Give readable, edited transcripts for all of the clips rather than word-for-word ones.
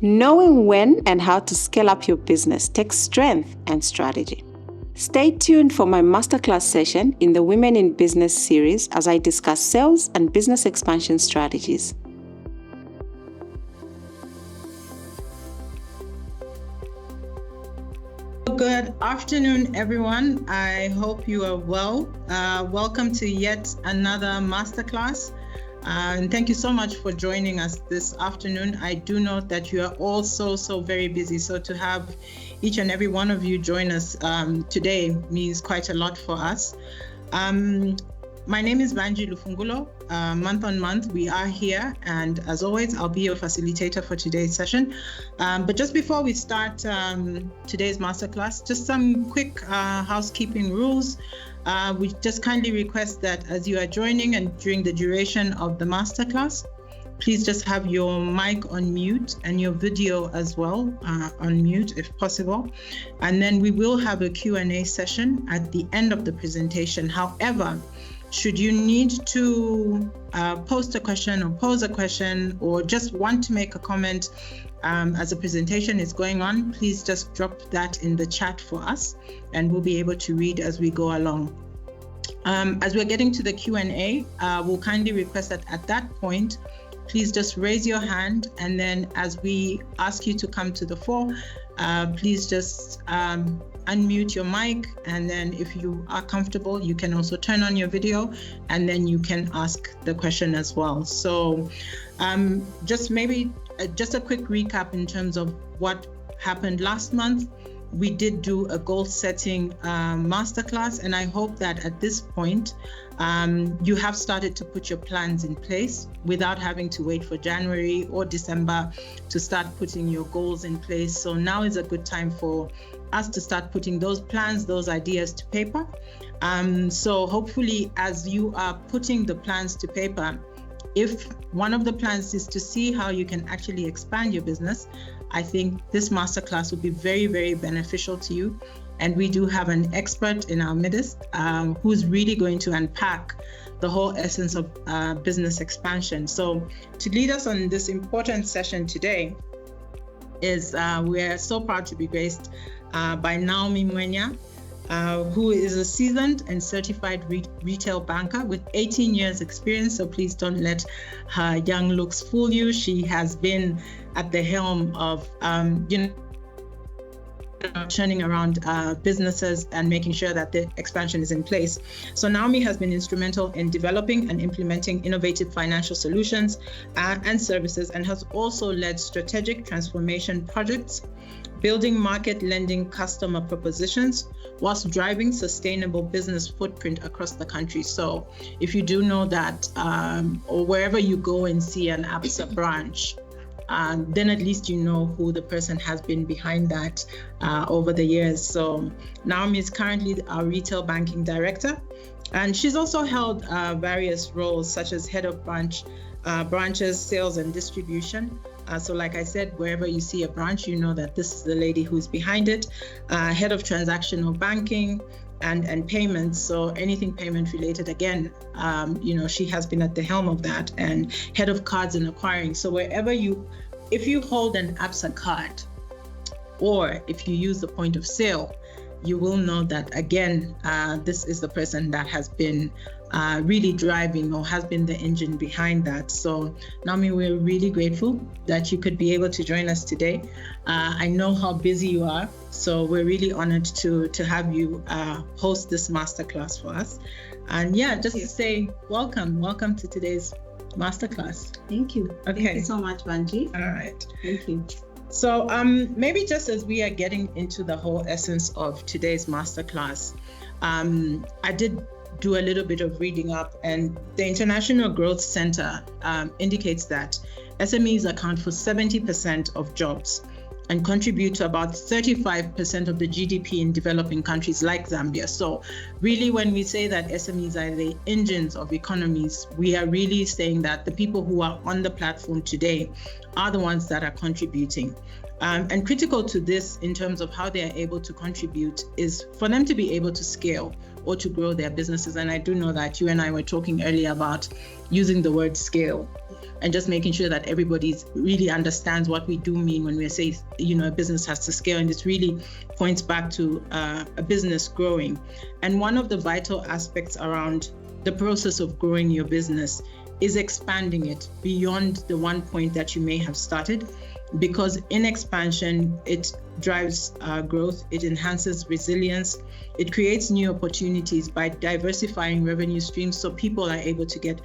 Knowing when and how to scale up your business takes strength and strategy. Stay tuned for my masterclass session in the Women in Business series as I discuss sales and business expansion strategies. Good afternoon, everyone. I hope you are well. Welcome to yet another masterclass. And thank you so much for joining us this afternoon. I do know that you are all so very busy. So to have each and every one of you join us today means quite a lot for us. My name is Vanji Lufungulo. Month on month, we are here. And as always, I'll be your facilitator for today's session. But just before we start today's masterclass, just some quick housekeeping rules. We just kindly request that as you are joining and during the duration of the masterclass, please just have your mic on mute and your video as well on mute if possible. And then we will have a Q&A session at the end of the presentation. However, should you need to post a question or pose a question or just want to make a comment as the presentation is going on, please just drop that in the chat for us and we'll be able to read as we go along. As we're getting to the Q&A, we'll kindly request that at that point, please just raise your hand, and then as we ask you to come to the fore, please just unmute your mic, and then if you are comfortable, you can also turn on your video, and then you can ask the question as well. So just a quick recap in terms of what happened last month. We did do a goal setting masterclass, and I hope that at this point you have started to put your plans in place without having to wait for January or December to start putting your goals in place. So now is a good time for us to start putting those plans, those ideas to paper. So hopefully as you are putting the plans to paper, if one of the plans is to see how you can actually expand your business, I think this masterclass will be very beneficial to you. And we do have an expert in our midst who's really going to unpack the whole essence of business expansion. So to lead us on this important session today is we're so proud to be graced by Naomi Mwenya, who is a seasoned and certified retail banker with 18 years experience. So please don't let her young looks fool you. She has been at the helm of, turning around businesses and making sure that the expansion is in place. So Naomi has been instrumental in developing and implementing innovative financial solutions and services, and has also led strategic transformation projects, building market lending customer propositions, whilst driving sustainable business footprint across the country. So if you do know that, or wherever you go and see an Absa branch, then at least you know who the person has been behind that over the years. So Naomi is currently our retail banking director, and she's also held various roles such as head of branches, sales and distribution. So like I said, wherever you see a branch, you know that this is the lady who's behind it. Head of transactional banking and payments. So anything payment related, again, she has been at the helm of that, and head of cards and acquiring. So if you hold an Absa card, or if you use the point of sale, you will know that, again, this is the person that has been really driving or has been the engine behind that. So Naomi, we're really grateful that you could be able to join us today. I know how busy you are, so we're really honored to have you host this masterclass for us. And yeah, just to say welcome to today's masterclass. Thank you. Okay. Thank you so much, Vanji. All right. Thank you. So maybe just as we are getting into the whole essence of today's masterclass, I did do a little bit of reading up, and the International Growth Center indicates that SMEs account for 70% of jobs and contribute to about 35% of the GDP in developing countries like Zambia. So really, when we say that SMEs are the engines of economies, we are really saying that the people who are on the platform today are the ones that are contributing. And critical to this in terms of how they are able to contribute is for them to be able to scale or to grow their businesses. And I do know that you and I were talking earlier about using the word scale and just making sure that everybody really understands what we do mean when we say, a business has to scale. And this really points back to a business growing. And one of the vital aspects around the process of growing your business is expanding it beyond the one point that you may have started, because in expansion, it drives growth, it enhances resilience, it creates new opportunities by diversifying revenue streams, so people are able to get,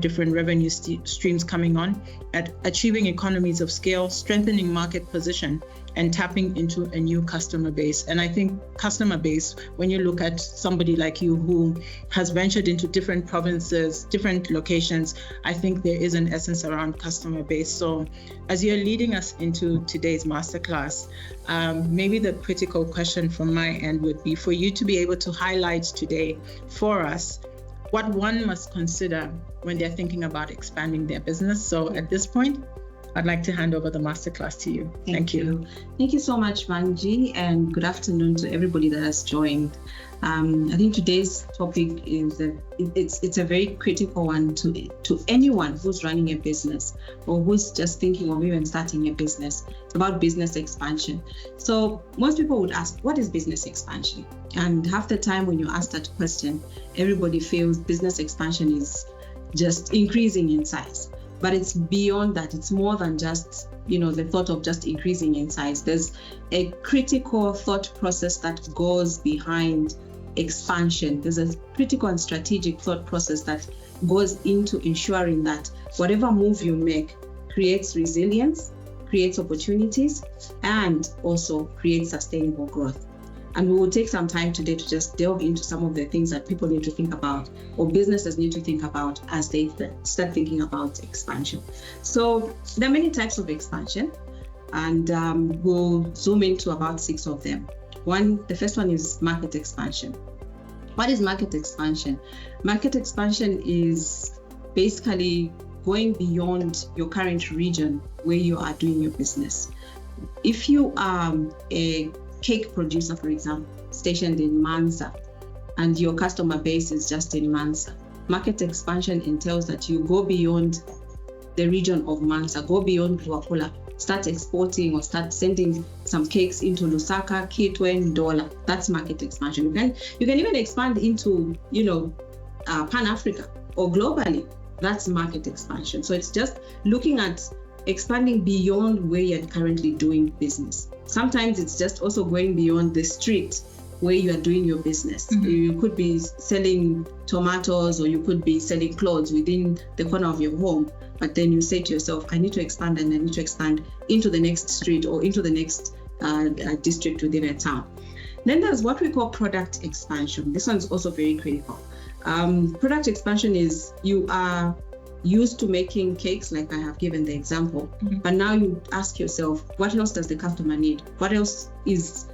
different revenue streams coming on, at achieving economies of scale, strengthening market position, and tapping into a new customer base. And I think customer base, when you look at somebody like you who has ventured into different provinces, different locations, I think there is an essence around customer base. So as you're leading us into today's masterclass, maybe the critical question from my end would be for you to be able to highlight today for us what one must consider when they're thinking about expanding their business. So at this point, I'd like to hand over the masterclass to you. Thank you. Thank you so much, Manji, and good afternoon to everybody that has joined. I think today's topic is it's a very critical one to anyone who's running a business or who's just thinking of even starting a business. It's about business expansion. So most people would ask, what is business expansion? And half the time when you ask that question, everybody feels business expansion is just increasing in size. But it's beyond that. It's more than just, the thought of just increasing in size. There's a critical thought process that goes behind expansion. There's a critical and strategic thought process that goes into ensuring that whatever move you make creates resilience, creates opportunities, and also creates sustainable growth. And we will take some time today to just delve into some of the things that people need to think about, or businesses need to think about as they start thinking about expansion. So there are many types of expansion, and we'll zoom into about 6 of them. The first one is market expansion. What is market expansion? Market expansion is basically going beyond your current region where you are doing your business. If you are a cake producer, for example, stationed in Mansa, and your customer base is just in Mansa, market expansion entails that you go beyond the region of Mansa, go beyond Luapula, start exporting or start sending some cakes into Lusaka, Kitwe, Ndola. That's market expansion. You can even expand into, Pan-Africa or globally. That's market expansion. So it's just looking at expanding beyond where you're currently doing business. Sometimes it's just also going beyond the street where you are doing your business. Mm-hmm. You could be selling tomatoes, or you could be selling clothes within the corner of your home, but then you say to yourself, I need to expand, and I need to expand into the next street or into the next district within a town. Then there's what we call product expansion. This one's also very critical. Product expansion is you are used to making cakes, like I have given the example, mm-hmm. but now you ask yourself, what else does the customer need? What else is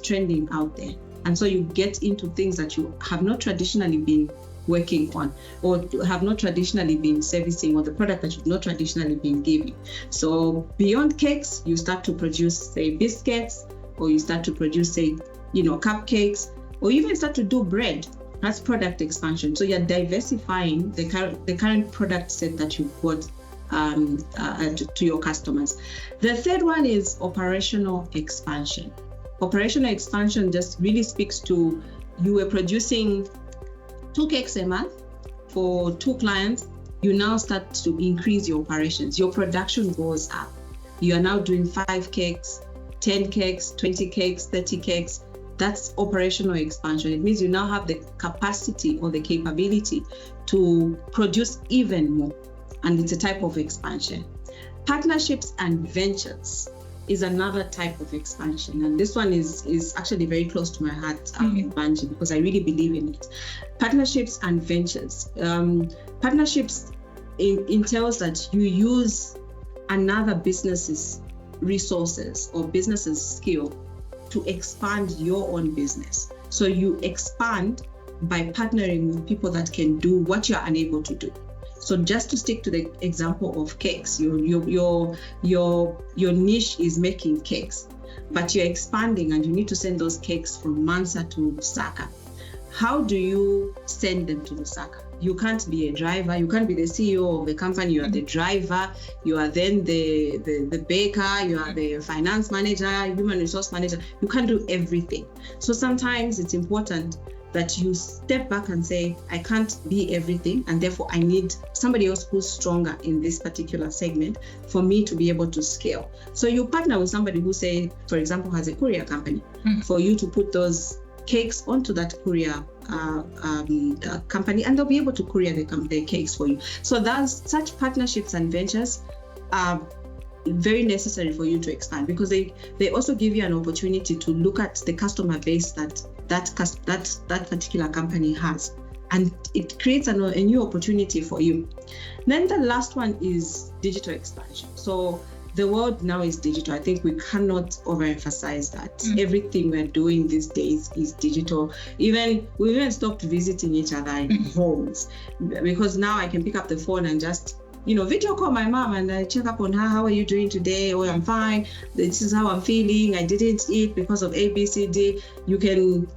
trending out there? And so you get into things that you have not traditionally been working on, or have not traditionally been servicing, or the product that you've not traditionally been giving. So beyond cakes, you start to produce, say, biscuits, or you start to produce, say, cupcakes, or even start to do bread. That's product expansion. So you're diversifying the current product set that you've got to your customers. The third one is operational expansion. Operational expansion just really speaks to you were producing 2 cakes a month for 2 clients. You now start to increase your operations. Your production goes up. You are now doing 5 cakes, 10 cakes, 20 cakes, 30 cakes. That's operational expansion. It means you now have the capacity or the capability to produce even more. And it's a type of expansion. Partnerships and ventures is another type of expansion. And this one is actually very close to my heart, Banji, because I really believe in it. Partnerships and ventures. Partnerships entails that you use another business's resources or business's skill to expand your own business. So you expand by partnering with people that can do what you're unable to do. So just to stick to the example of cakes, your niche is making cakes, but you're expanding and you need to send those cakes from Mansa to Lusaka. How do you send them to Lusaka? You can't be a driver. You can't be the CEO of the company. You are the driver. You are then the baker. You are the finance manager, human resource manager. You can't do everything. So sometimes it's important that you step back and say, I can't be everything, and therefore I need somebody else who's stronger in this particular segment for me to be able to scale. So you partner with somebody who, say, for example, has a courier company, for you to put those cakes onto that courier company, and they'll be able to courier the cakes for you. So such partnerships and ventures are very necessary for you to expand, because they also give you an opportunity to look at the customer base that particular company has, and it creates a new opportunity for you. Then the last one is digital expansion. So the world now is digital. I think we cannot overemphasize that. Everything we're doing these days is digital. We even stopped visiting each other in homes, because now I can pick up the phone and just video call my mom and I check up on her. How are you doing today? Oh, I'm fine. This is how I'm feeling. I didn't eat because of A, B, C, D. You can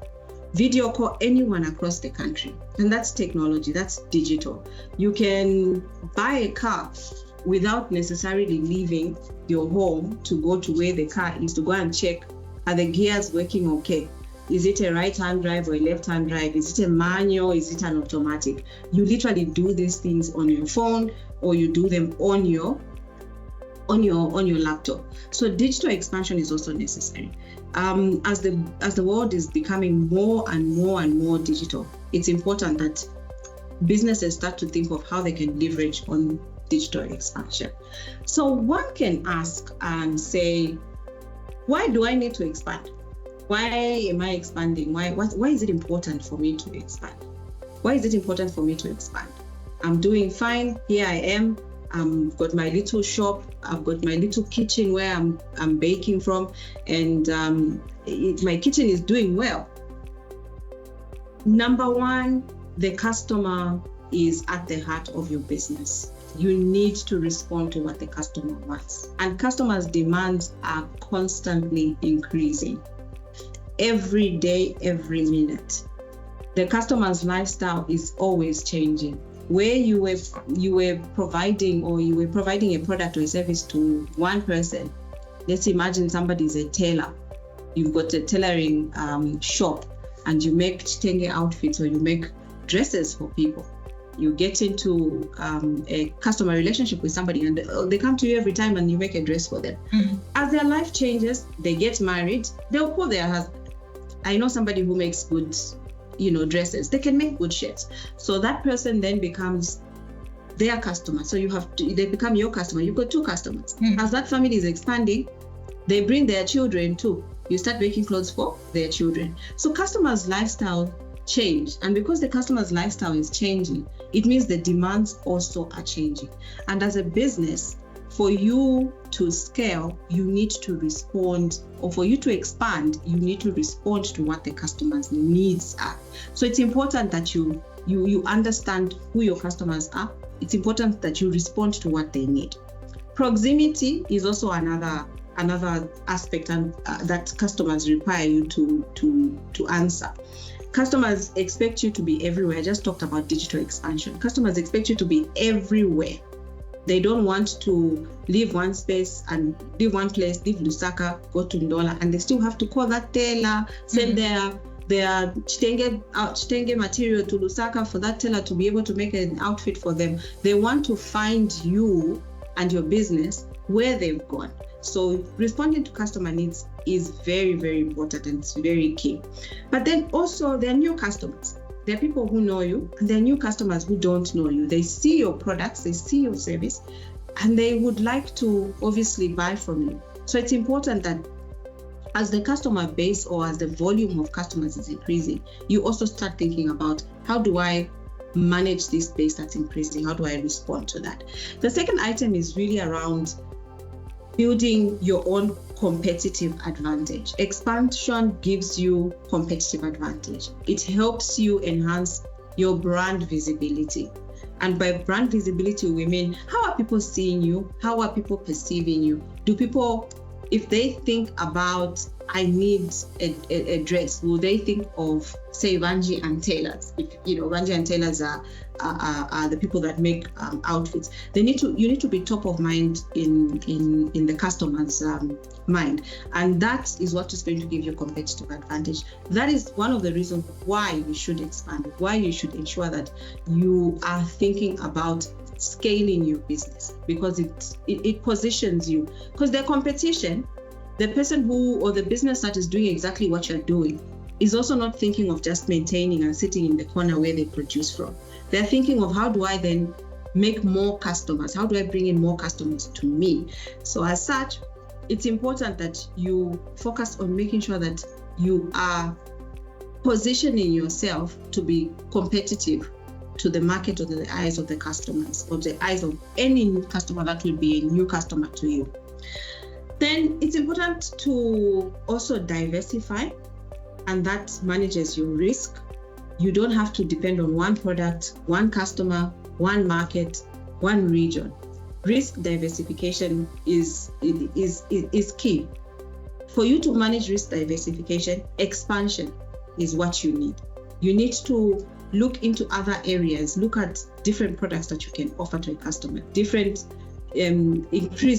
video call anyone across the country. And that's technology. That's digital. You can buy a car without necessarily leaving your home to go to where the car is, to go and check, are the gears working okay? Is it a right-hand drive or a left-hand drive? Is it a manual? Is it an automatic? You literally do these things on your phone, or you do them on your laptop. So digital expansion is also necessary. As the world is becoming more and more digital, it's important that businesses start to think of how they can leverage on digital expansion. So one can ask and say, why do I need to expand? Why am I expanding? Why is it important for me to expand? Why is it important for me to expand? I'm doing fine. Here I am. I've got my little shop. I've got my little kitchen where I'm baking from, and my kitchen is doing well. Number one, the customer is at the heart of your business. You need to respond to what the customer wants, and customers' demands are constantly increasing. Every day, every minute, the customer's lifestyle is always changing. Where you were providing a product or a service to one person, let's imagine somebody's a tailor. You've got a tailoring shop, and you make kitenge outfits, or you make dresses for people. You get into a customer relationship with somebody, and they come to you every time and you make a dress for them. As their life changes, they get married, they'll call their husband. I know somebody who makes good dresses. They can make good shirts. So that person then becomes their customer. So they become your customer. You've got two customers. As that family is expanding, they bring their children too. You start making clothes for their children. So customers' lifestyle change. And because the customer's lifestyle is changing, it means the demands also are changing. And as a business, for you to scale, you need to respond, or for you to expand, you need to respond to what the customer's needs are. So it's important that you understand who your customers are. It's important that you respond to what they need. Proximity is also another aspect that customers require you to answer. Customers expect you to be everywhere. I just talked about digital expansion. Customers expect you to be everywhere. They don't want to leave one place, leave Lusaka, go to Ndola, and they still have to call that tailor, send their kitenge material to Lusaka for that tailor to be able to make an outfit for them. They want to find you and your business where they've gone. So responding to customer needs is very, very important, and it's very key. But then also there are new customers. There are people who know you, and there are new customers who don't know you. They see your products, they see your service, and they would like to obviously buy from you. So it's important that as the customer base, or as the volume of customers is increasing, you also start thinking about, how do I manage this base that's increasing? How do I respond to that? The second item is really around building your own competitive advantage. Expansion gives you competitive advantage. It helps you enhance your brand visibility. And by brand visibility, we mean, how are people seeing you? How are people perceiving you? Do people if they think about, I need a dress, will they think of, say, Vanji and tailors? If Vanji and tailors are the people that make outfits. You need to be top of mind in the customer's mind, and that is what is going to give you competitive advantage. That is one of the reasons why you should expand, why you should ensure that you are thinking about scaling your business, because it positions you. Because the competition, the person or the business that is doing exactly what you're doing, is also not thinking of just maintaining and sitting in the corner where they produce from. They're thinking of, how do I then make more customers? How do I bring in more customers to me? So as such, it's important that you focus on making sure that you are positioning yourself to be competitive to the market, or the eyes of the customers, or the eyes of any new customer that will be a new customer to you. Then it's important to also diversify, and that manages your risk. You don't have to depend on one product, one customer, one market, one region. Risk diversification is key. For you to manage risk diversification, expansion is what you need. You need to look into other areas, look at different products that you can offer to a customer, increase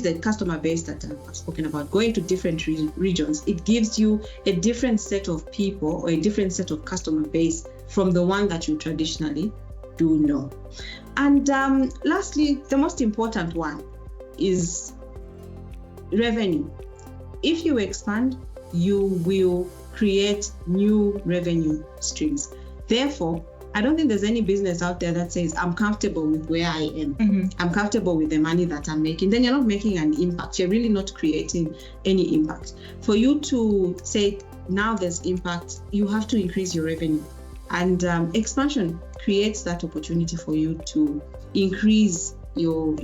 the customer base that I've spoken about, going to different regions. It gives you a different set of people, or a different set of customer base from the one that you traditionally do know. And lastly, the most important one is revenue. If you expand, you will create new revenue streams. Therefore, I don't think there's any business out there that says, I'm comfortable with where I am. Mm-hmm. I'm comfortable with the money that I'm making. Then you're not making an impact. You're really not creating any impact. For you to say, now there's impact, you have to increase your revenue. And expansion creates that opportunity for you to increase your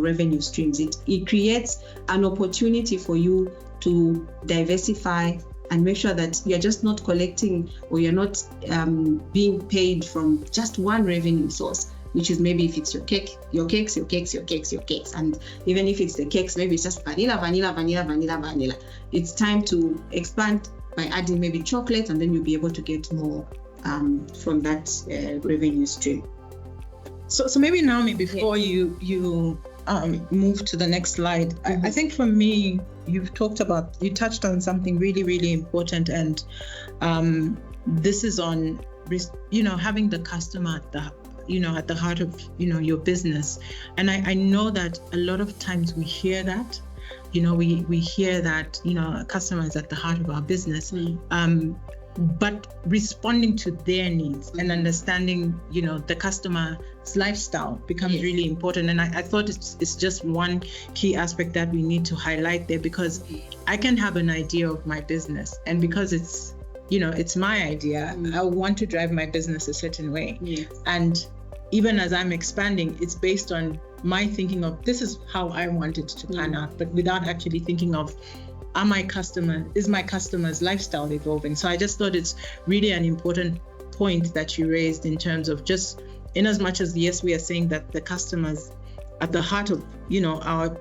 revenue streams. It creates an opportunity for you to diversify and make sure that you're just not collecting, or you're not being paid from just one revenue source, which is maybe if it's your cakes. And even if it's the cakes, maybe it's just vanilla. It's time to expand by adding maybe chocolate, and then you'll be able to get more from that revenue stream. So maybe, Naomi, before you move to the next slide, I think for me, you touched on something really, really important, and this is on having the customer at the heart of your business. And I know that a lot of times we hear that, we hear that customer is at the heart of our business. But responding to their needs and understanding, the customer's lifestyle becomes really important. And I thought it's just one key aspect that we need to highlight there, because I can have an idea of my business, and because it's my idea, I want to drive my business a certain way. And even as I'm expanding, it's based on my thinking of, this is how I want it to pan out, but without actually thinking of, is my customer's lifestyle evolving? So I just thought it's really an important point that you raised, in terms of just, in as much as, yes, we are saying that the customers at the heart of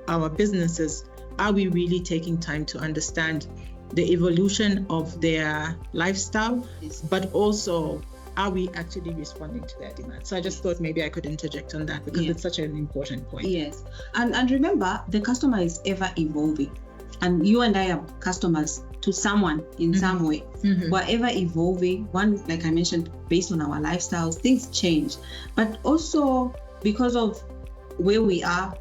our businesses, are we really taking time to understand the evolution of their lifestyle, but also, are we actually responding to their demands? So I just thought maybe I could interject on that, because it's such an important point. Yes, and remember, the customer is ever evolving. And you and I are customers to someone in some way. We're ever evolving. One, like I mentioned, based on our lifestyles, things change. But also because of where we are,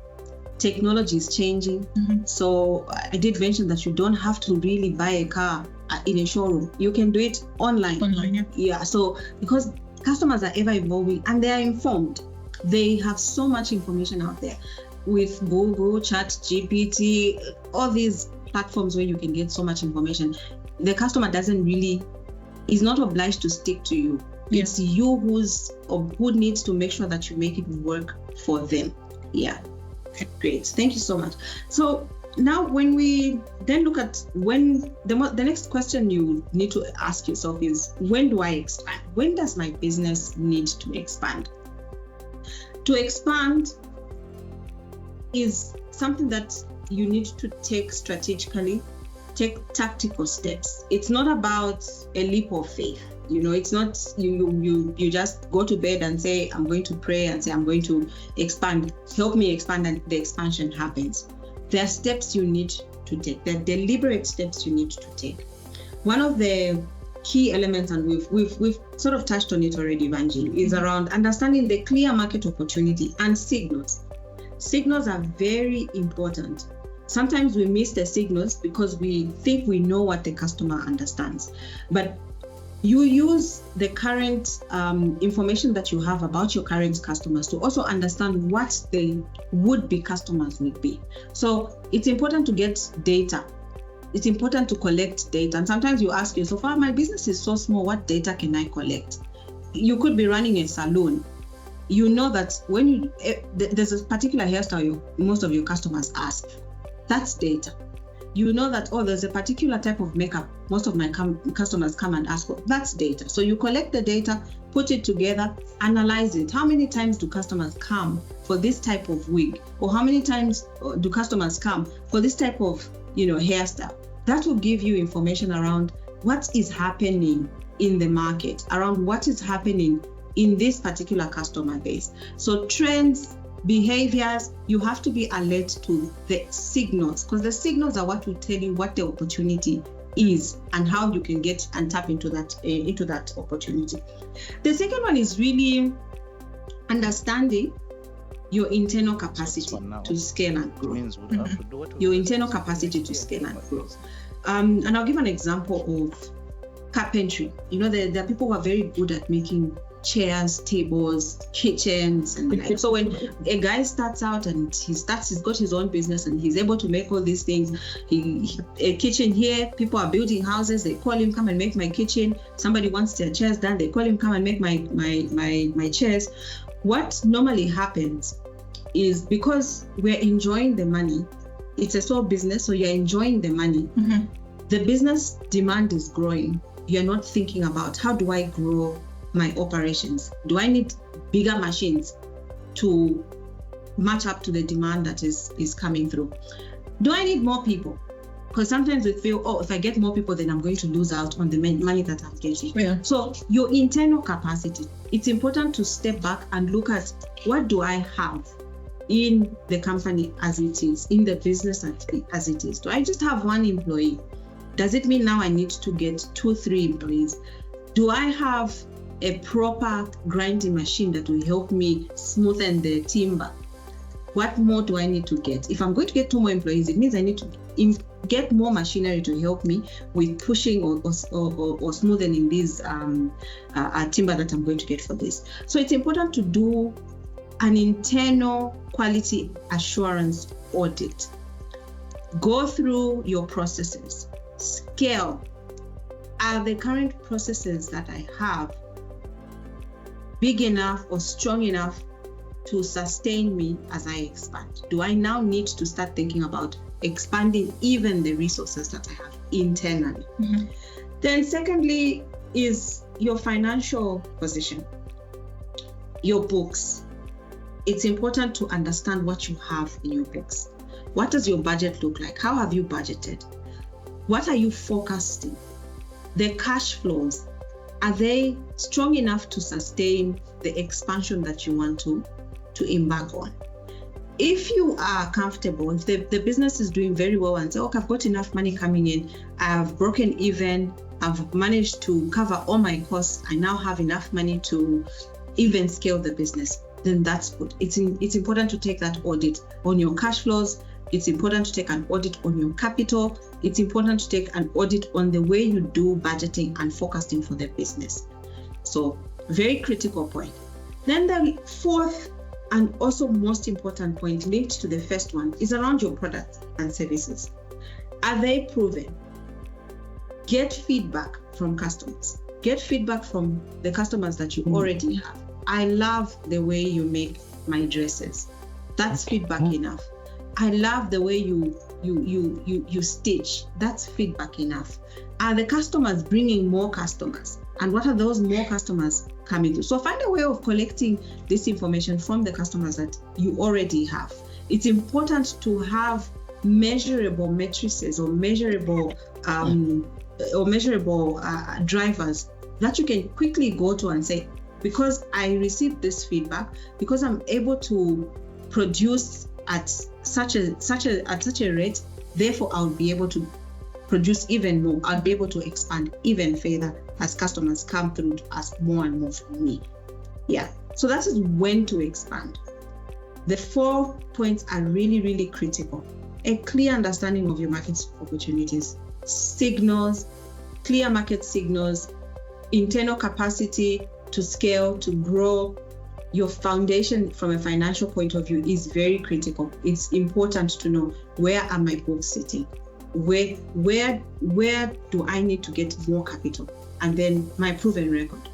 technology is changing. So I did mention that you don't have to really buy a car in a showroom. You can do it online. Yeah. So because customers are ever evolving and they are informed, they have so much information out there. With Google, ChatGPT, all these platforms where you can get so much information, the customer is not obliged to stick to you. It's you who needs to make sure that you make it work for them. Yeah, great. Thank you so much. So now, when we then look at the next question you need to ask yourself is, when do I expand? When does my business need to expand? To expand is something that you need to take strategically take tactical steps. It's not about a leap of faith. It's not you just go to bed and say, I'm going to pray and say, I'm going to expand. Help me expand, and the expansion happens. There are steps you need to take. There are deliberate steps you need to take. One of the key elements, and we've sort of touched on it already, Vanji, is around understanding the clear market opportunity and signals. Signals are very important. Sometimes we miss the signals because we think we know what the customer understands. But you use the current information that you have about your current customers to also understand what the would-be customers would be. So it's important to get data. It's important to collect data. And sometimes you ask yourself, my business is so small, what data can I collect? You could be running a salon. You know that when there's a particular hairstyle most of your customers ask, that's data. You know that, there's a particular type of makeup most of my customers come and ask for, that's data. So you collect the data, put it together, analyze it. How many times do customers come for this type of wig? Or how many times do customers come for this type of hairstyle? That will give you information around what is happening in the market, around what is happening in this particular customer base. So trends, behaviors, you have to be alert to the signals, because the signals are what will tell you what the opportunity is and how you can get and tap into that opportunity. The second one is really understanding your internal capacity to scale and grow. Your internal capacity to scale and grow. And I'll give an example of carpentry. There are people who are very good at making chairs, tables, kitchens, and so when a guy starts out and he's got his own business and he's able to make all these things, a kitchen here, people are building houses, they call him, come and make my kitchen. Somebody wants their chairs done, they call him, come and make my chairs. What normally happens is, because we're enjoying the money, it's a sole business, so you're enjoying the money. Mm-hmm. The business demand is growing. You're not thinking about, how do I grow my operations? Do I need bigger machines to match up to the demand that is coming through? Do I need more people? Because sometimes we feel, if I get more people, then I'm going to lose out on the money that I'm getting. Yeah. So your internal capacity, it's important to step back and look at, what do I have in the company as it is, in the business as it is? Do I just have one employee? Does it mean now I need to get 2-3 employees? Do I have a proper grinding machine that will help me smoothen the timber? What more do I need to get? If I'm going to get 2 more employees, it means I need to get more machinery to help me with pushing or smoothing these timber that I'm going to get for this. So it's important to do an internal quality assurance audit. Go through your processes. Scale. Are the current processes that I have big enough or strong enough to sustain me as I expand? Do I now need to start thinking about expanding even the resources that I have internally? Mm-hmm. Then secondly is your financial position, your books. It's important to understand what you have in your books. What does your budget look like? How have you budgeted? What are you forecasting? The cash flows, are they strong enough to sustain the expansion that you want to embark on? If you are comfortable, if the business is doing very well and say, I've got enough money coming in, I've broken even, I've managed to cover all my costs, I now have enough money to even scale the business, then that's good. It's important to take that audit on your cash flows. It's important to take an audit on your capital. It's important to take an audit on the way you do budgeting and forecasting for the business. So, very critical point. Then the fourth and also most important point linked to the first one is around your products and services. Are they proven? Get feedback from customers. Get feedback from the customers that you already have. I love the way you make my dresses. That's feedback enough. I love the way you stitch. That's feedback enough. Are the customers bringing more customers? And what are those more customers coming to? So find a way of collecting this information from the customers that you already have. It's important to have measurable matrices or measurable drivers that you can quickly go to and say, because I received this feedback, because I'm able to produce at such a rate, therefore I'll be able to produce even more. I'll be able to expand even further as customers come through to ask more and more from me. Yeah. So that is when to expand. The 4 points are really, really critical. A clear understanding of your market opportunities, signals, clear market signals, internal capacity to scale, to grow. Your foundation from a financial point of view is very critical. It's important to know, where are my books sitting? Where do I need to get more capital? And then my proven record.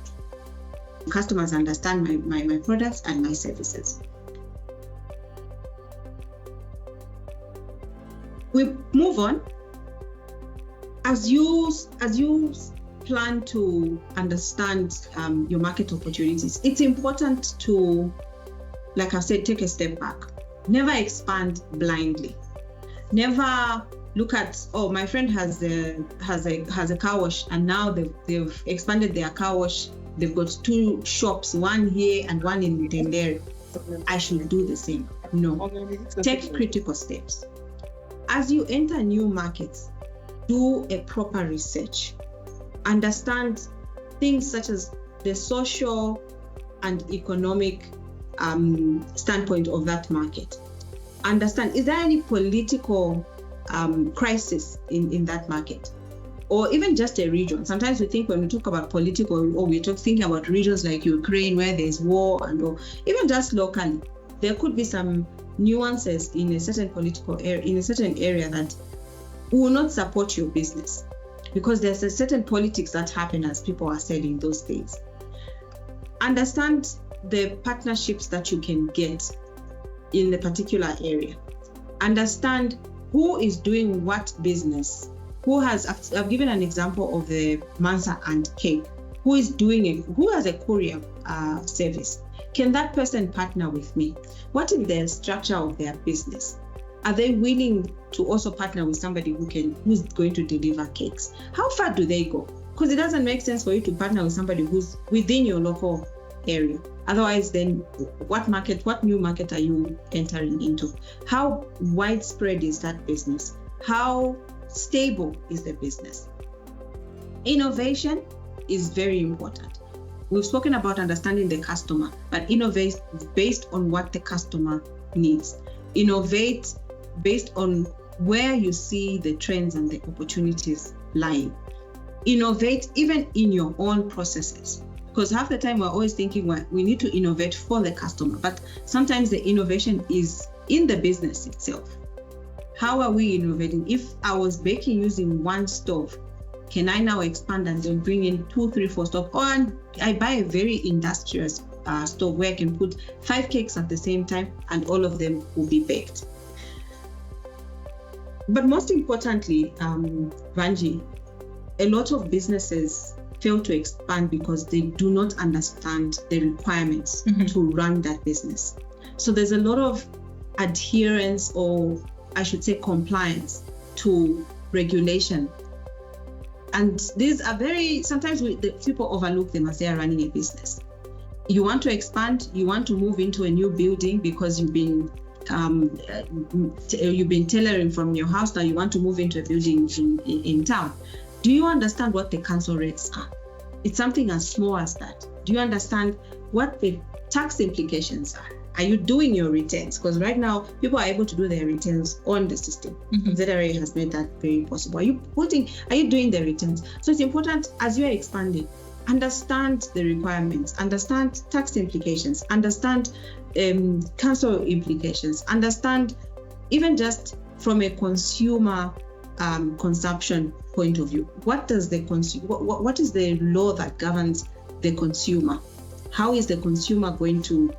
Customers understand my products and my services. We move on. As you plan to understand your market opportunities, it's important to, like I said, take a step back. Never expand blindly. Never look at, oh, my friend has a car wash, and now they've expanded their car wash. They've got 2 shops, one here and one in Tendere. I should do the same. No. Take critical steps. As you enter new markets, do a proper research. Understand things such as the social and economic standpoint of that market. Understand, is there any political crisis in that market? Or even just a region. Sometimes we think when we talk about political, or we're thinking about regions like Ukraine where there's war, or even just locally, there could be some nuances in a certain political area, in a certain area, that will not support your business, because there's a certain politics that happen as people are selling those things. Understand the partnerships that you can get in the particular area. Understand who is doing what business. I've given an example of the Mansa and Cake. Who has a courier service? Can that person partner with me? What is the structure of their business? Are they willing to also partner with somebody who's going to deliver cakes? How far do they go? Because it doesn't make sense for you to partner with somebody who's within your local area. Otherwise, then what new market are you entering into? How widespread is that business? How stable is the business? Innovation is very important. We've spoken about understanding the customer, but innovate based on what the customer needs. Innovate based on where you see the trends and the opportunities lying. Innovate even in your own processes, because half the time we're always thinking we need to innovate for the customer, but sometimes the innovation is in the business itself. How are we innovating? If I was baking using one stove, can I now expand and then bring in 2, 3, 4 stoves? Or I buy a very industrious stove where I can put 5 cakes at the same time and all of them will be baked. But most importantly, Vanji, a lot of businesses fail to expand because they do not understand the requirements to run that business. So there's a lot of adherence, or I should say compliance, to regulation. And these are sometimes the people overlook them as they are running a business. You want to expand, you want to move into a new building because you've been tailoring from your house, now you want to move into a building in town. Do you understand what the council rates are? It's something as small as that. Do you understand what the tax implications are? Are you doing your returns? Because right now, people are able to do their returns on the system. ZRA has made that very possible. Are you doing the returns? So it's important as you are expanding, understand the requirements, understand tax implications, understand council implications, understand even just from a consumer consumption point of view. What is the law that governs the consumer? How is the consumer going to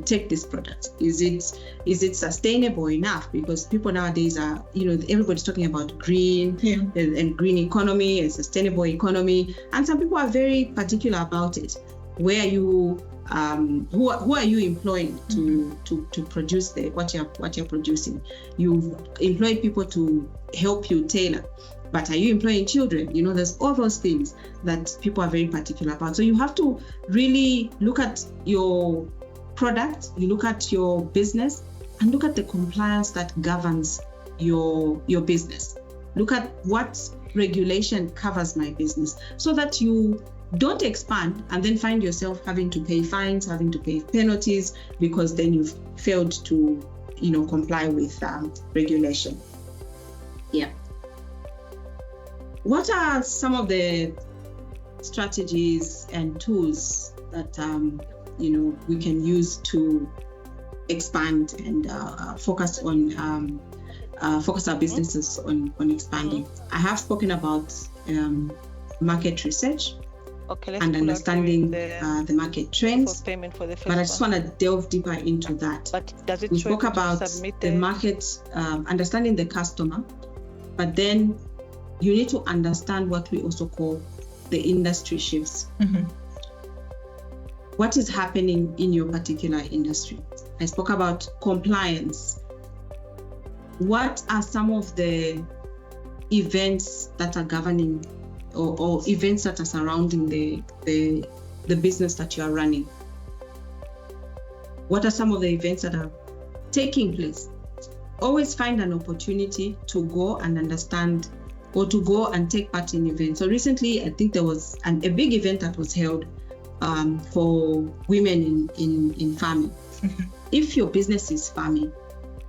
take this product? Is it sustainable enough? Because people nowadays are, everybody's talking about green and green economy and sustainable economy, and some people are very particular about it. Where you who are you employing to produce what you're producing? You employ people to help you tailor, but are you employing children? There's all those things that people are very particular about. So you have to really look at your product, you look at your business, and look at the compliance that governs your business. Look at what regulation covers my business, so that you don't expand and then find yourself having to pay fines, having to pay penalties, because then you've failed to comply with regulation. Yeah. What are some of the strategies and tools that we can use to expand and focus our businesses on expanding? I have spoken about market research and understanding the market trends, but I just want to delve deeper into that. But does it we spoke about the market, understanding the customer, but then you need to understand what we also call the industry shifts. What is happening in your particular industry? I spoke about compliance. What are some of the events that are governing or events that are surrounding the business that you are running? What are some of the events that are taking place? Always find an opportunity to go and understand, or to go and take part in events. So recently, I think there was a big event that was held for women in farming. If your business is farming,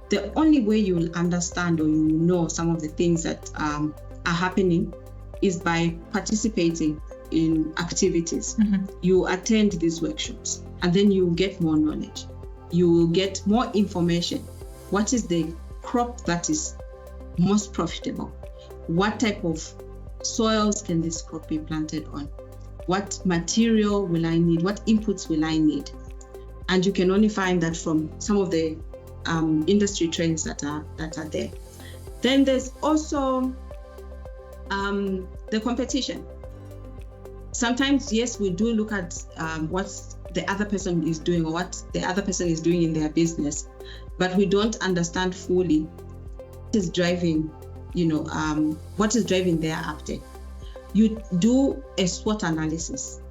the only way you will understand or you will know some of the things that are happening is by participating in activities. You attend these workshops, and then you get more knowledge. You will get more information. What is the crop that is most profitable? What type of soils can this crop be planted on? What material will I need? What inputs will I need? And you can only find that from some of the industry trends that are there. Then there's also the competition. Sometimes, yes, we do look at what the other person is doing or what the other person is doing in their business, but we don't understand fully what is driving, what is driving their uptake. You do a SWOT analysis,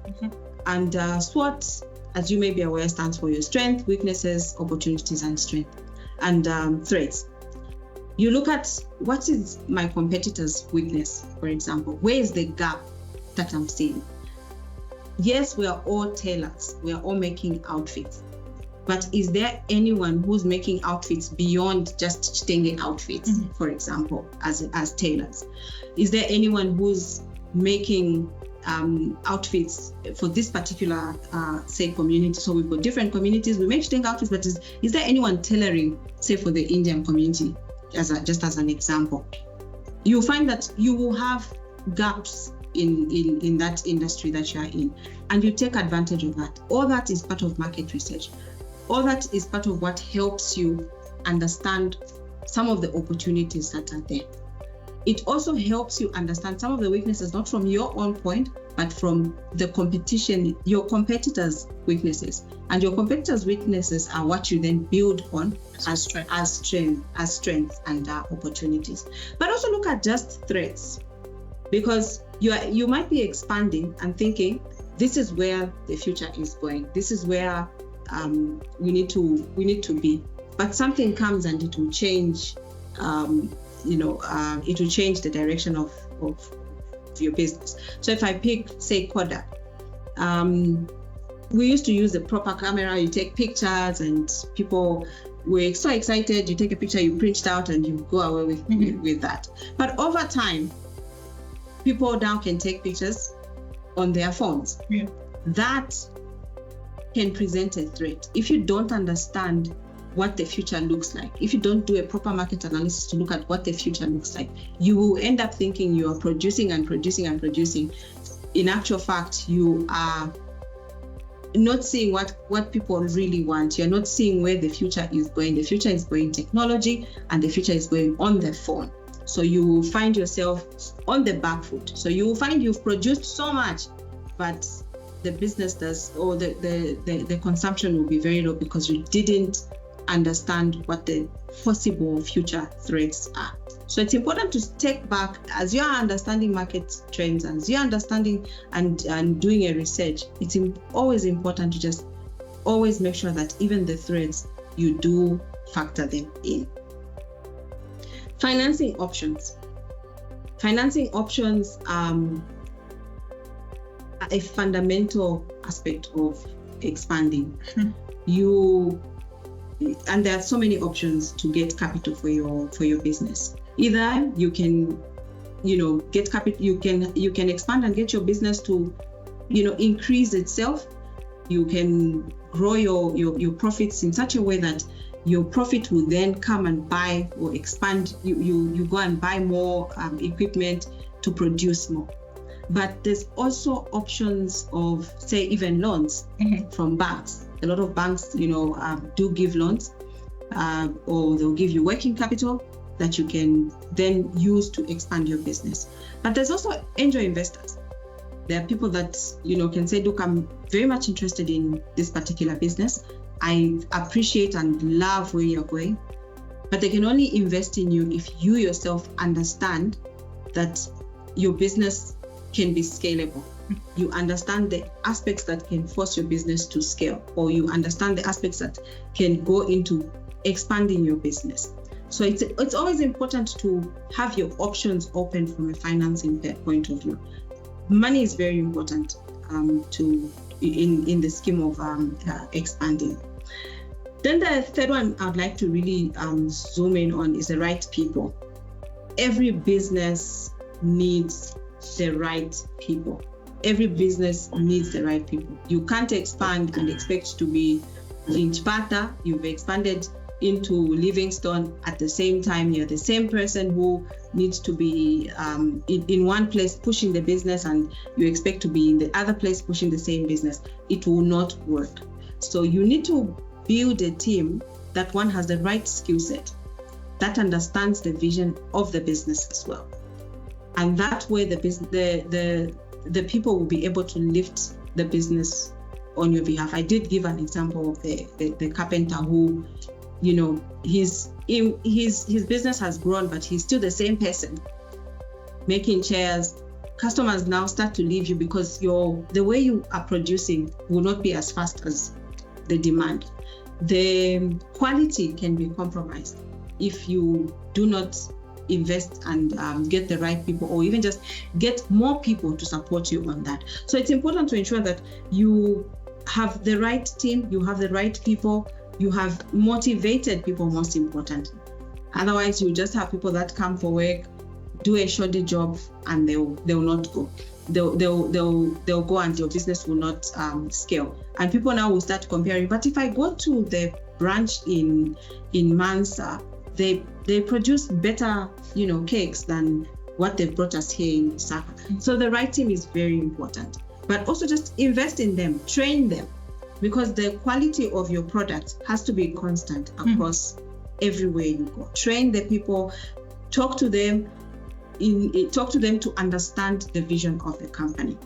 and SWOT, as you may be aware, stands for your strength, weaknesses, opportunities, and strength and threats. You look at what is my competitor's weakness, for example. Where is the gap that I'm seeing? Yes, we are all tailors. We are all making outfits. But is there anyone who's making outfits beyond just chitenge outfits, for example, as tailors? Is there anyone who's making outfits for this particular, say, community? So we've got different communities. We make chitenge outfits, but is there anyone tailoring, say, for the Indian community? Just as an example, you'll find that you will have gaps in that industry that you are in, and you take advantage of that. All that is part of market research. All that is part of what helps you understand some of the opportunities that are there. It also helps you understand some of the weaknesses, not from your own point, but from the competition, your competitors' weaknesses. And your competitors' weaknesses are what you then build on as strengths and opportunities. But also look at just threats, because you might be expanding and thinking, this is where the future is going. This is where we need to be. But something comes and it will change. It will change the direction of your business. So if I pick, say, Kodak, we used to use the proper camera. You take pictures, and people were so excited. You take a picture, you print it out, and you go away with that. But over time, people now can take pictures on their phones. Yeah. That can present a threat if you don't understand what the future looks like. If you don't do a proper market analysis to look at what the future looks like, you will end up thinking you are producing and producing and producing. In actual fact, you are not seeing what people really want. You're not seeing where the future is going. The future is going technology, and the future is going on the phone. So you will find yourself on the back foot. So you will find you've produced so much, but the business does, or the consumption will be very low because you didn't understand what the possible future threats are. So it's important to take back as you are understanding market trends, as you're understanding and doing a research. It's always important to just always make sure that even the threats, you do factor them in. Financing options. Financing options are a fundamental aspect of expanding. And there are so many options to get capital for your business. Either you can, get capital. You can expand and get your business to, increase itself. You can grow your profits in such a way that your profit will then come and buy or expand. You go and buy more equipment to produce more. But there's also options of, say, even loans from banks. A lot of banks, do give loans, or they'll give you working capital that you can then use to expand your business. But there's also angel investors. There are people that, can say, look, I'm very much interested in this particular business. I appreciate and love where you're going, but they can only invest in you if you yourself understand that your business can be scalable. You understand the aspects that can force your business to scale, or you understand the aspects that can go into expanding your business. So it's always important to have your options open from a financing point of view. Money is very important in the scheme of expanding. Then the third one I'd like to really zoom in on is the right people. Every business needs the right people. Every business needs the right people. You can't expand and expect to be in Chipata. You've expanded into Livingstone at the same time. You're the same person who needs to be in one place pushing the business, and you expect to be in the other place pushing the same business. It will not work. So you need to build a team that one has the right skill set, that understands the vision of the business as well. And that way the people will be able to lift the business on your behalf. I did give an example of the carpenter who, his business has grown, but he's still the same person making chairs. Customers now start to leave you because the way you are producing will not be as fast as the demand. The quality can be compromised if you do not invest and get the right people, or even just get more people to support you on that. So it's important to ensure that you have the right team, you have the right people, you have motivated people, most importantly. Otherwise, you just have people that come for work, do a shoddy job, and they'll not go. They'll go and your business will not scale. And people now will start comparing. But if I go to the branch in Mansa, they produce better, cakes than what they've brought us here in Saka. So the right team is very important. But also just invest in them, train them, because the quality of your product has to be constant across everywhere you go. Train the people, talk to them to understand the vision of the company.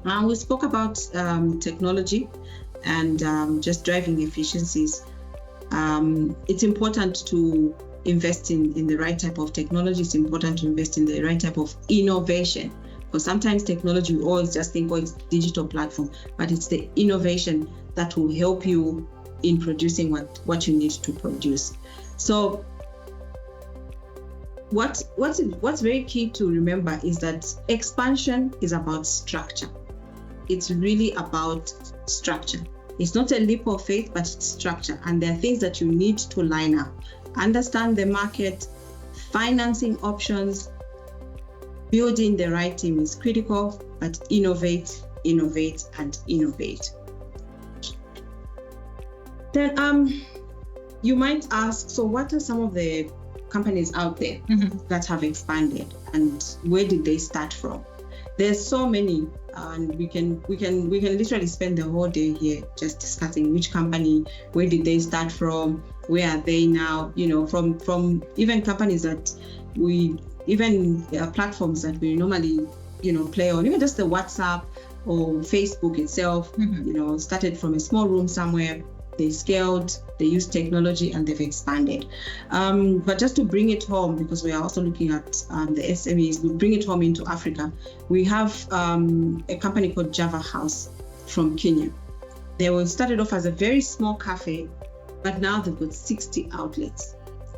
We spoke about technology and just driving efficiencies. It's important to invest in the right type of technology. It's important to invest in the right type of innovation. Because sometimes technology, we always just think, it's digital platform, but it's the innovation that will help you in producing what you need to produce. So what's very key to remember is that expansion is about structure. It's really about structure. It's not a leap of faith, but it's structure. And there are things that you need to line up. Understand the market, financing options, building the right team is critical, but innovate, and innovate. Then you might ask, so what are some of the companies out there that have expanded, and where did they start from? There's so many, and we can literally spend the whole day here just discussing which company, where did they start from, where are they now, from even companies that platforms that we normally, play on, even just the WhatsApp, or Facebook itself, started from a small room somewhere. They scaled, they used technology, and they've expanded. But just to bring it home, because we are also looking at the SMEs, we bring it home into Africa. We have a company called Java House from Kenya. They were started off as a very small cafe, but now they've got 60 outlets.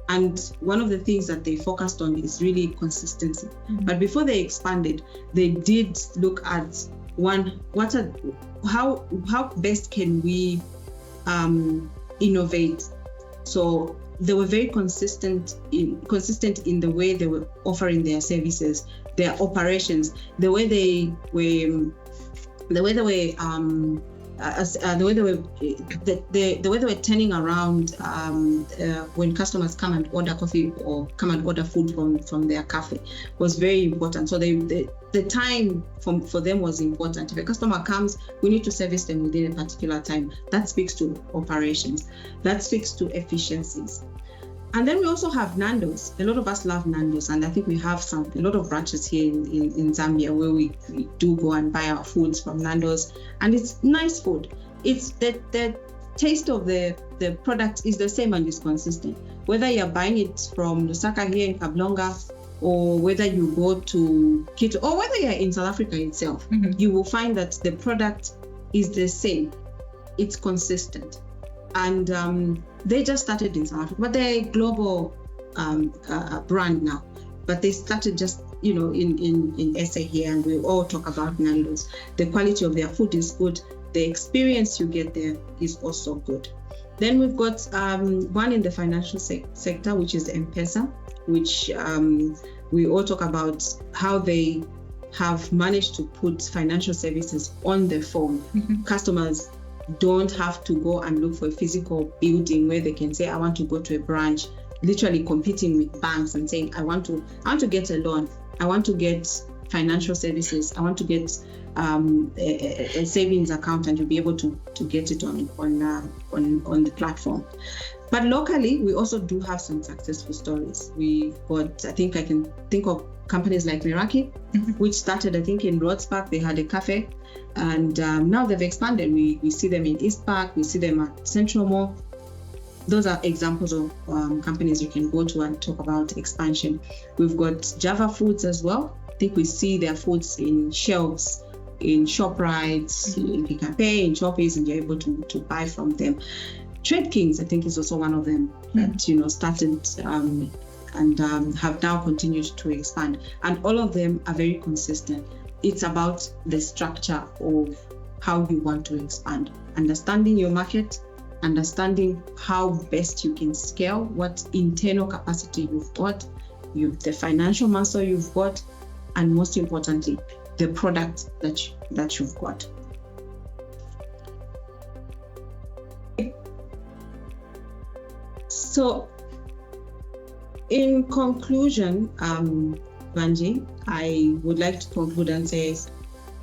And one of the things that they focused on is really consistency. But before they expanded, they did look at how best can we innovate. So they were very consistent in the way they were offering their services, their operations, the way they were turning around when customers come and order coffee or come and order food from their cafe was very important. So the time for them was important. If a customer comes, we need to service them within a particular time. That speaks to operations. That speaks to efficiencies. And then we also have Nando's. A lot of us love Nando's, and I think we have a lot of branches here in Zambia where we do go and buy our foods from Nando's, and it's nice food. It's the taste of the product is the same and is consistent. Whether you're buying it from Lusaka here in Kablonga, or whether you go to Quito, or whether you're in South Africa itself, you will find that the product is the same. It's consistent. And they just started in South Africa, but they're a global brand now. But they started just, in SA here, and we all talk about Nando's. The quality of their food is good. The experience you get there is also good. Then we've got one in the financial sector, which is M-Pesa, which we all talk about how they have managed to put financial services on the phone. Customers don't have to go and look for a physical building where they can say, I want to go to a branch, literally competing with banks and saying, I want to get a loan, I want to get financial services, I want to get a savings account, and you'll be able to get it on the platform. But locally, we also do have some successful stories. We've got, I can think of companies like Meraki, which started, I think, in Roadspark. They had a cafe, and now they've expanded. We see them in East Park, we see them at Central Mall. Those are examples of companies you can go to and talk about expansion. We've got Java Foods as well. I think we see their foods in shelves, in ShopRite, in Pick and Pay, in Shoppies, and you're able to buy from them. Trade Kings, I think, is also one of them that started and have now continued to expand. And all of them are very consistent. It's about the structure of how you want to expand, understanding your market, understanding how best you can scale, what internal capacity you've got, the financial muscle you've got, and most importantly, the product that you've got. So, in conclusion, Vanji, I would like to conclude and say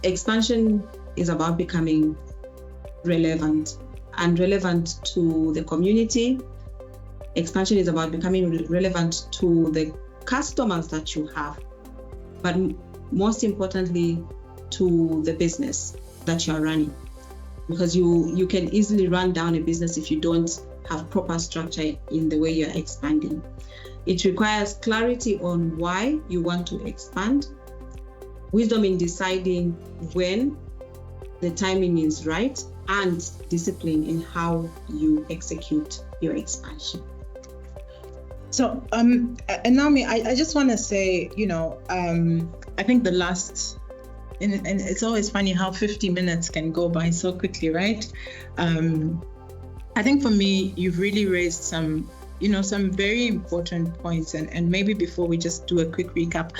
expansion is about becoming relevant to the community. Expansion is about becoming relevant to the customers that you have, but most importantly, to the business that you are running. Because you can easily run down a business if you don't have proper structure in the way you're expanding. It requires clarity on why you want to expand, wisdom in deciding when the timing is right, and discipline in how you execute your expansion. So, Naomi, I just want to say, I think the last, and it's always funny how 50 minutes can go by so quickly, right? I think for me, you've really raised some very important points. And maybe before we just do a quick recap,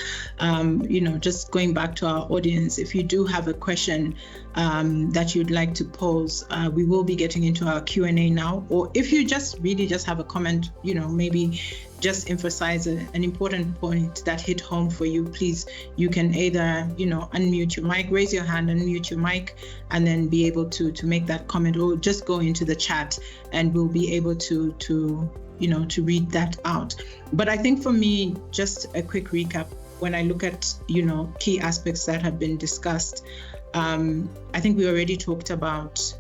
just going back to our audience, if you do have a question that you'd like to pose, we will be getting into our Q&A now. Or if you just have a comment, maybe just emphasize an important point that hit home for you, please, you can either, unmute your mic, raise your hand, unmute your mic, and then be able to make that comment, or just go into the chat and we'll be able to read that out. But I think for me, just a quick recap, when I look at, key aspects that have been discussed, I think we already talked about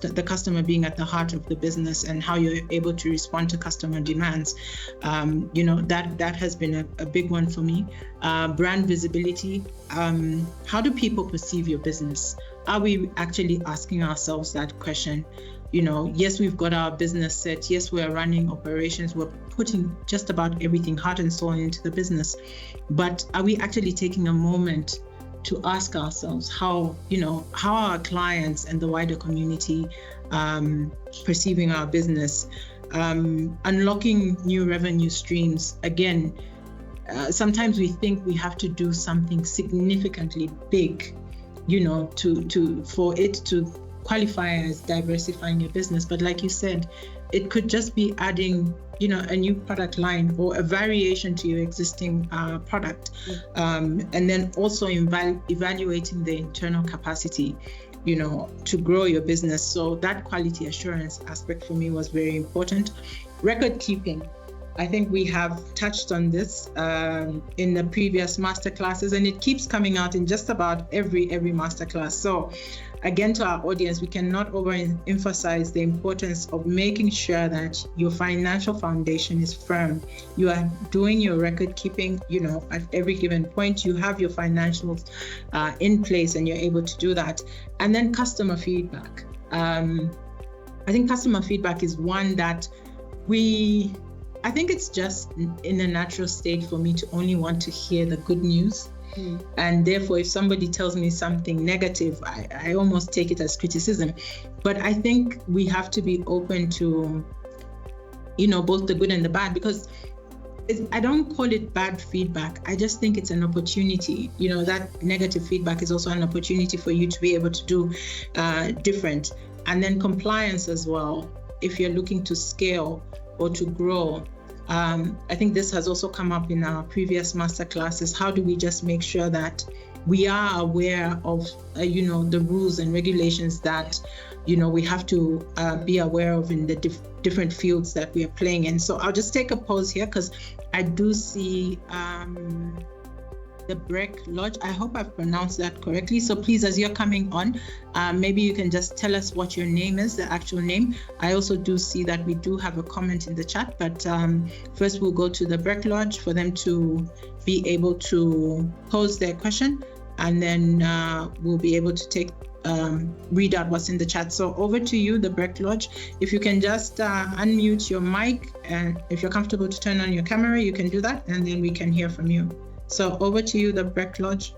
the customer being at the heart of the business and how you're able to respond to customer demands. That has been a big one for me. Brand visibility. How do people perceive your business? Are we actually asking ourselves that question? Yes, we've got our business set. Yes, we're running operations. We're putting just about everything, heart and soul, into the business. But are we actually taking a moment to ask ourselves how our clients and the wider community perceiving our business? Unlocking new revenue streams. Again, sometimes we think we have to do something significantly big, for it to qualify as diversifying your business. But like you said, it could just be adding, a new product line or a variation to your existing product. And then also evaluating the internal capacity, to grow your business. So that quality assurance aspect for me was very important. Record keeping. I think we have touched on this in the previous masterclasses, and it keeps coming out in just about every masterclass. So again, to our audience, we cannot overemphasize the importance of making sure that your financial foundation is firm. You are doing your record keeping, at every given point, you have your financials in place and you're able to do that. And then customer feedback. I think customer feedback is one that I think it's just in a natural state for me to only want to hear the good news. And therefore, if somebody tells me something negative, I almost take it as criticism. But I think we have to be open to, both the good and the bad, because I don't call it bad feedback. I just think it's an opportunity. That negative feedback is also an opportunity for you to be able to do different. And then compliance as well. If you're looking to scale or to grow, I think this has also come up in our previous masterclasses. How do we just make sure that we are aware of, the rules and regulations that, we have to be aware of in the different fields that we are playing in. So I'll just take a pause here because I do see the Breck Lodge. I hope I've pronounced that correctly. So please, as you're coming on, maybe you can just tell us what your name is, the actual name. I also do see that we do have a comment in the chat, but first we'll go to the Breck Lodge for them to be able to pose their question, and then we'll be able to read out what's in the chat. So over to you, the Breck Lodge. If you can just unmute your mic, and if you're comfortable to turn on your camera, you can do that, and then we can hear from you. So over to you, the Breck Lodge.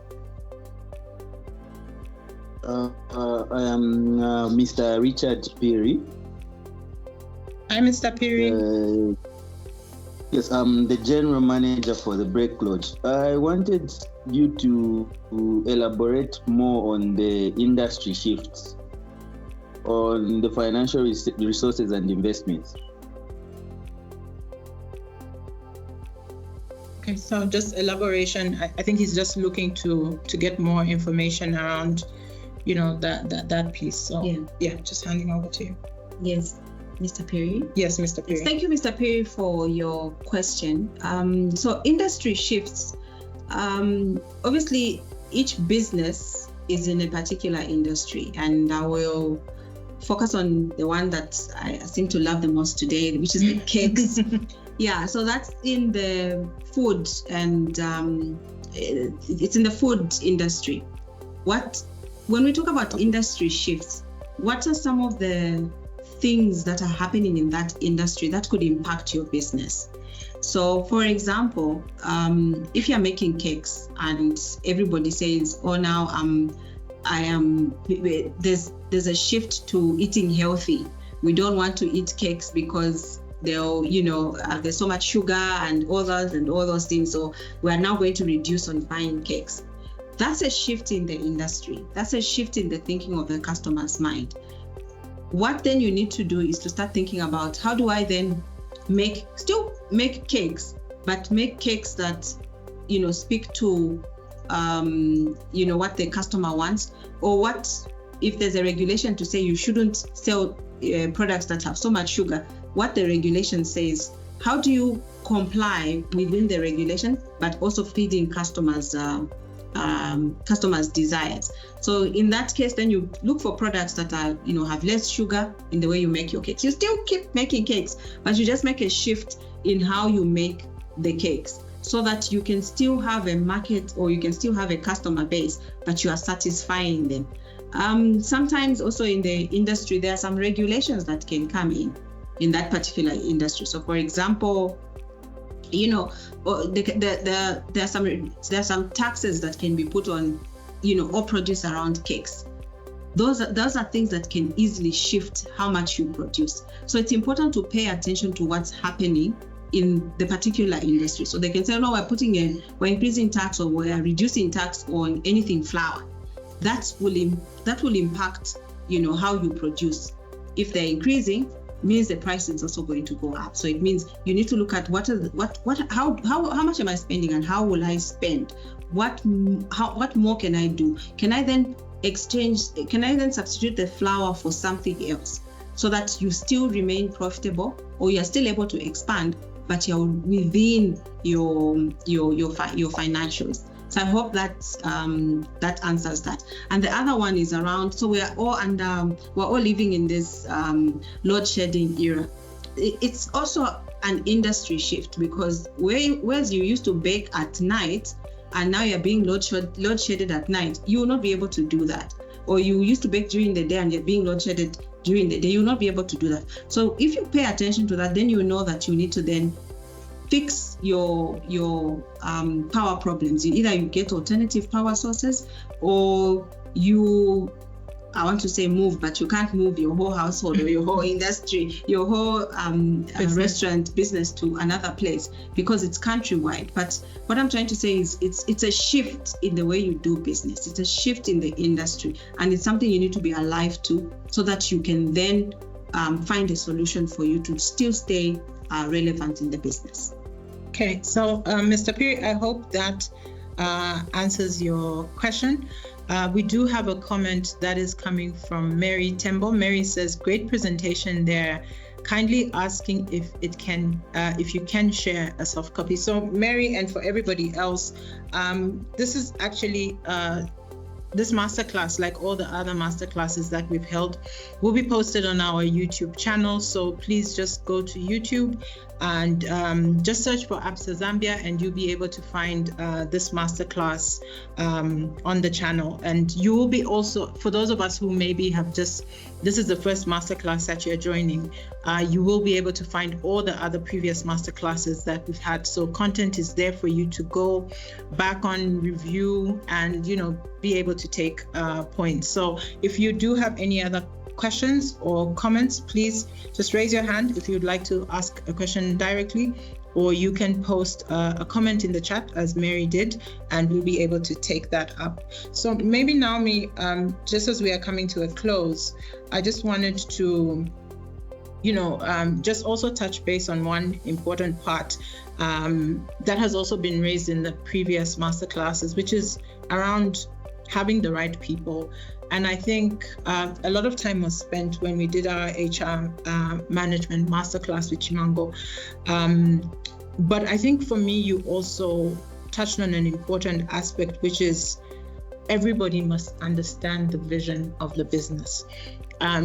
I am Mr. Richard Perry. Hi, Mr. Perry. Yes, I'm the general manager for the Breck Lodge. I wanted you to elaborate more on the industry shifts, on the financial resources and investments. Okay, so just elaboration. I think he's just looking to get more information around, that piece. So yeah, just handing over to you. Yes, Mr. Perry. Yes, Mr. Perry. Thank you, Mr. Perry, for your question. So industry shifts. Obviously, each business is in a particular industry, and I will focus on the one that I seem to love the most today, which is the cakes. Yeah, so that's in the food, and it's in the food industry. When we talk about industry shifts, what are some of the things that are happening in that industry that could impact your business? So, for example, if you're making cakes and everybody says, "Oh, now there's a shift to eating healthy. We don't want to eat cakes because there's so much sugar and all those things. So we are now going to reduce on buying cakes." That's a shift in the industry. That's a shift in the thinking of the customer's mind. What then you need to do is to start thinking about, how do I then still make cakes, but make cakes that, speak to, what the customer wants, or what if there's a regulation to say you shouldn't sell products that have so much sugar, what the regulation says. How do you comply within the regulation, but also feeding customers customers' desires. So in that case, then you look for products that are, have less sugar in the way you make your cakes. You still keep making cakes, but you just make a shift in how you make the cakes, so that you can still have a market, or you can still have a customer base, but you are satisfying them. Sometimes also in the industry, there are some regulations that can come in that particular industry. So for example, there are some taxes that can be put on, all produce around cakes. Those are things that can easily shift how much you produce. So it's important to pay attention to what's happening in the particular industry. So they can say, no, we're increasing tax, or we're reducing tax on anything flour. That will impact, how you produce. If they're increasing, means the price is also going to go up. So it means you need to look at how much am I spending, and how will I spend? What more can I do? Can I then substitute the flour for something else, so that you still remain profitable, or you're still able to expand, but you're within your financials. So I hope that answers that. And the other one is around, so we're all living in this load shedding era. It's also an industry shift, because whereas you used to bake at night, and now you're being load shedded at night, you will not be able to do that. Or you used to bake during the day and you're being load shedded during the day, you will not be able to do that. So if you pay attention to that, then you know that you need to then fix your power problems. Either you get alternative power sources, or I want to say move, but you can't move your whole household or your whole industry, your whole restaurant business to another place, because it's countrywide. But what I'm trying to say is it's a shift in the way you do business. It's a shift in the industry, and it's something you need to be alive to, so that you can then find a solution for you to still stay relevant in the business. Okay, so Mr. Piri, I hope that answers your question. We do have a comment that is coming from Mary Tembo. Mary says, great presentation there. Kindly asking if you can share a soft copy. So Mary, and for everybody else, this is actually this masterclass, like all the other masterclasses that we've held, will be posted on our YouTube channel. So please just go to YouTube and just search for Absa Zambia, and you'll be able to find this masterclass on the channel. And you will be also, for those of us who maybe this is the first masterclass that you're joining, you will be able to find all the other previous masterclasses that we've had. So content is there for you to go back on, review, and be able to take points. So if you do have any other questions or comments, please just raise your hand if you'd like to ask a question directly, or you can post a comment in the chat as Mary did, and we'll be able to take that up. So maybe Naomi, just as we are coming to a close, I just wanted to just also touch base on one important part that has also been raised in the previous masterclasses, which is around having the right people. And I think a lot of time was spent when we did our HR management masterclass with Chimango. But I think for me, you also touched on an important aspect, which is everybody must understand the vision of the business.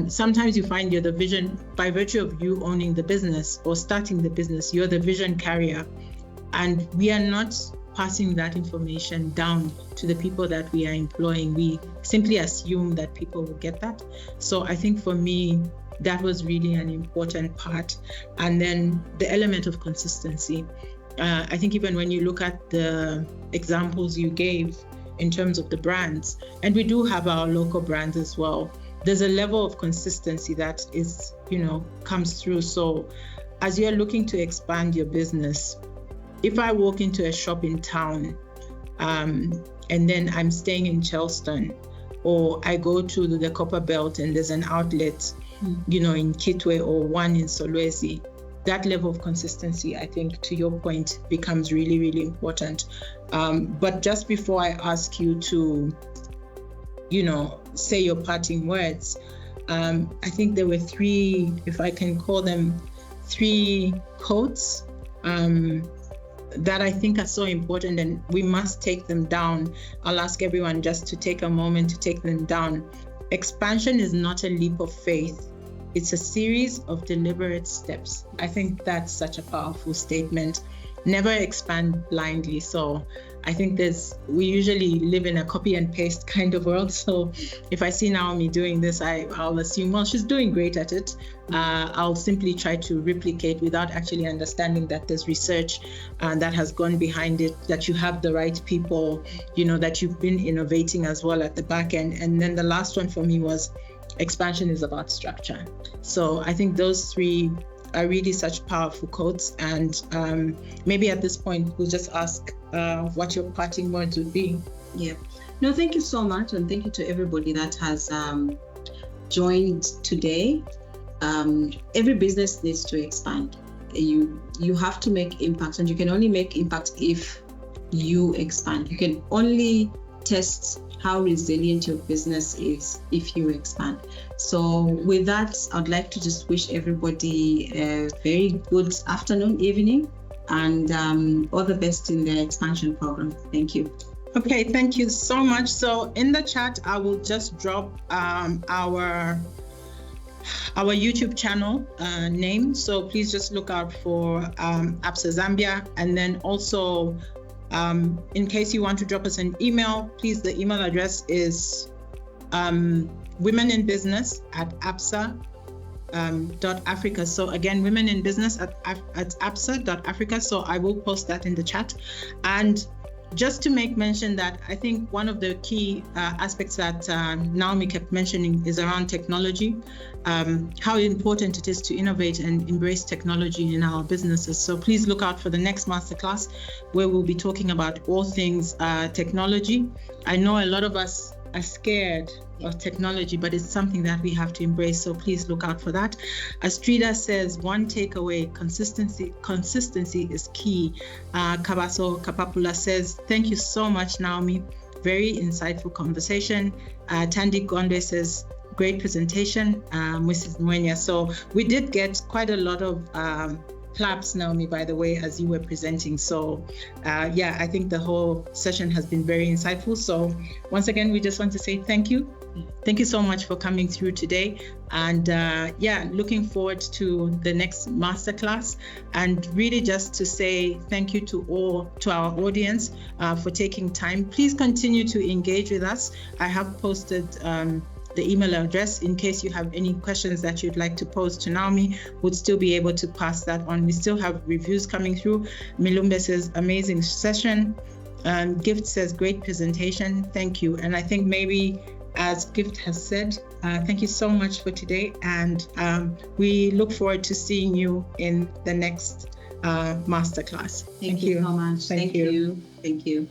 Sometimes you find you're the vision by virtue of you owning the business or starting the business, you're the vision carrier. And we are not passing that information down to the people that we are employing. We simply assume that people will get that. So I think for me, that was really an important part. And then the element of consistency. I think even when you look at the examples you gave in terms of the brands, and we do have our local brands as well, there's a level of consistency that is, comes through. So as you're looking to expand your business, if I walk into a shop in town and then I'm staying in Charleston, or I go to the Copper Belt and there's an outlet, in Kitwe or one in Solwezi, that level of consistency, I think, to your point, becomes really, really important. But just before I ask you to, say your parting words, I think there were three, if I can call them three quotes that I think are so important, and we must take them down. I'll ask everyone just to take a moment to take them down. Expansion is not a leap of faith. It's a series of deliberate steps. I think that's such a powerful statement. Never expand blindly. So I think we usually live in a copy and paste kind of world. So if I see Naomi doing this, I'll assume, well, she's doing great at it. I'll simply try to replicate without actually understanding that there's research that has gone behind it, that you have the right people, that you've been innovating as well at the back end. And then the last one for me was expansion is about structure. So I think those three are really such powerful quotes. And maybe at this point, we'll just ask what your parting words would be. Yeah. No, thank you so much. And thank you to everybody that has joined today. Every business needs to expand. You have to make impact, and you can only make impact if you expand. You can only test how resilient your business is if you expand. So with that, I'd like to just wish everybody a very good afternoon, evening, and all the best in their expansion program. Thank you. Okay, thank you so much. So in the chat, I will just drop our YouTube channel name. So please just look out for Absa Zambia, and then also in case you want to drop us an email, please, the email address is womeninbusiness@absa.africa. So again, womeninbusiness@absa.africa. So I will post that in the chat. And just to make mention that I think one of the key aspects that Naomi kept mentioning is around technology, how important it is to innovate and embrace technology in our businesses. So please look out for the next masterclass where we'll be talking about all things technology. I know a lot of us are scared of technology, but it's something that we have to embrace. So please look out for that. As Trida says, one takeaway, consistency is key. Kabaso Kapapula says, thank you so much, Naomi. Very insightful conversation. Tandy Gonde says, great presentation, Mrs. Mwenya. So we did get quite a lot of claps, Naomi, by the way, as you were presenting. So yeah, I think the whole session has been very insightful. So once again, we just want to say thank you. Thank you so much for coming through today. And yeah, looking forward to the next masterclass. And really just to say thank you to our audience for taking time. Please continue to engage with us. I have posted the email address in case you have any questions that you'd like to pose to Naomi. Would still be able to pass that on. We still have reviews coming through. Milumbe says, amazing session. Gift says, great presentation. Thank you. And I think maybe as Gift has said, thank you so much for today. And we look forward to seeing you in the next masterclass. Thank you so much. Thank you. Thank you.